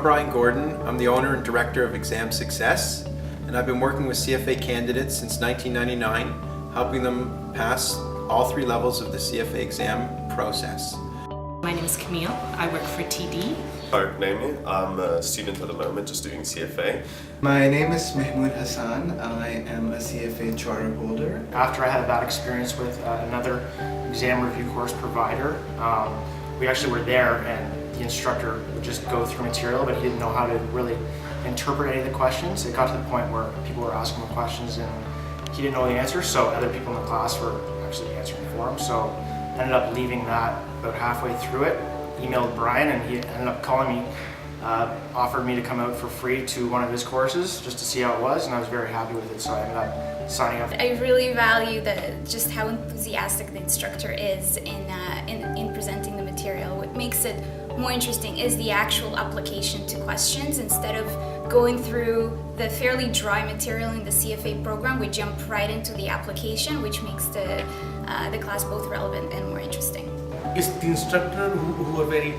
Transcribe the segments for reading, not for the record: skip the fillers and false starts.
I'm Brian Gordon. I'm the owner and director of Exam Success, and I've been working with CFA candidates since 1999, helping them pass all 3 levels of the CFA exam process. My name is Camille. I work for TD. I'm a student at the moment, just doing CFA. My name is Mahmoud Hassan. I am a CFA charter holder. After I had a bad experience with another exam review course provider, we actually were there and the instructor would just go through material, but he didn't know how to really interpret any of the questions. It got to the point where people were asking him questions and he didn't know the answers, so other people in the class were actually answering for him. So I ended up leaving that about halfway through it, emailed Brian, and he ended up calling me, offered me to come out for free to one of his courses just to see how it was, and I was very happy with it, so I ended up signing up. I really value just how enthusiastic the instructor is in presenting the material. What makes it more interesting is the actual application to questions. Instead of going through the fairly dry material in the CFA program, we jump right into the application, which makes the class both relevant and more interesting. It's the instructor who are very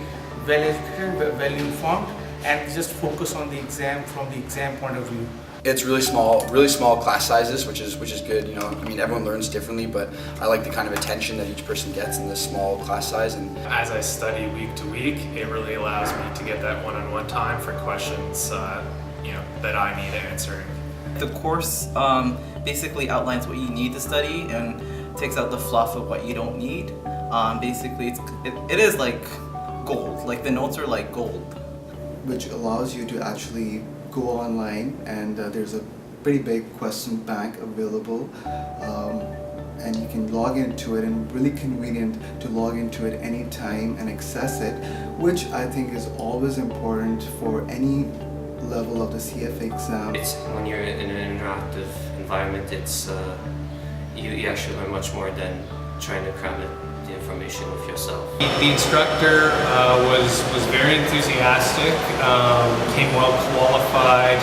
well educated, well informed, and just focus on the exam from the exam point of view. It's really small class sizes, which is good. You know, I mean, everyone learns differently, but I like the kind of attention that each person gets in this small class size. And as I study week to week, it really allows me to get that one-on-one time for questions, that I need answering. The course basically outlines what you need to study and takes out the fluff of what you don't need. Basically, it is like gold. Like the notes are like gold, which allows you to actually go online, and there's a pretty big question bank available, and you can log into it, and really convenient to log into it anytime and access it, which I think is always important for any level of the CFA exam. It's when you're in an interactive environment, it's you actually learn much more than trying to cram the information with yourself. The instructor was very enthusiastic, came well qualified.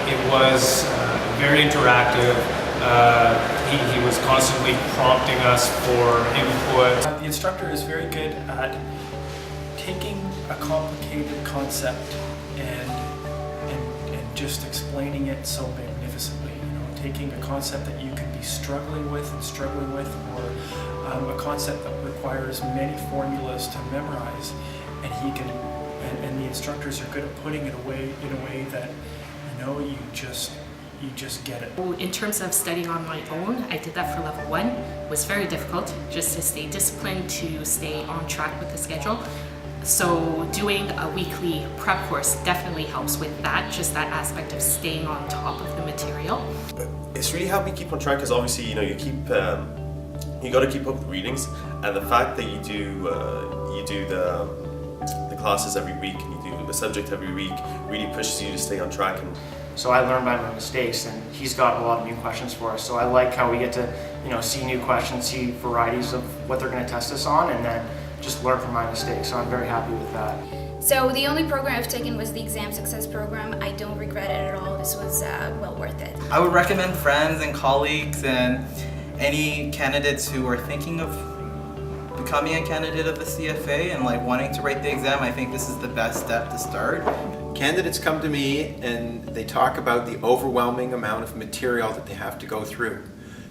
It was very interactive. He was constantly prompting us for input. The instructor is very good at taking a complicated concept and just explaining it so magnificently. Taking a concept that you can be struggling with, or a concept that requires many formulas to memorize, and the instructors are good at putting it away in a way that you just get it. In terms of studying on my own, I did that for level 1. It was very difficult just to stay disciplined, to stay on track with the schedule. So doing a weekly prep course definitely helps with that, just that aspect of staying on top of the material. It's really helped me keep on track because obviously you got to keep up with readings, and the fact that you do the classes every week and you do the subject every week really pushes you to stay on track. And so I learned by my mistakes, and he's got a lot of new questions for us. So I like how we get to see new questions, see varieties of what they're going to test us on, and then just learn from my mistakes. So I'm very happy with that. So the only program I've taken was the Exam Success program. I don't regret it at all. This was well worth it. I would recommend friends and colleagues and any candidates who are thinking of becoming a candidate of the CFA and wanting to write the exam. I think this is the best step to start. Candidates come to me and they talk about the overwhelming amount of material that they have to go through.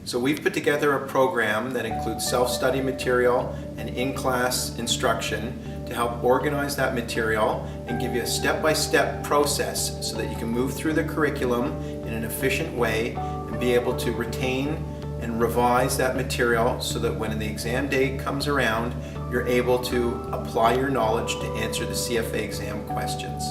So we've put together a program that includes self-study material and in-class instruction to help organize that material and give you a step-by-step process so that you can move through the curriculum in an efficient way and be able to retain and revise that material so that when the exam day comes around, you're able to apply your knowledge to answer the CFA exam questions.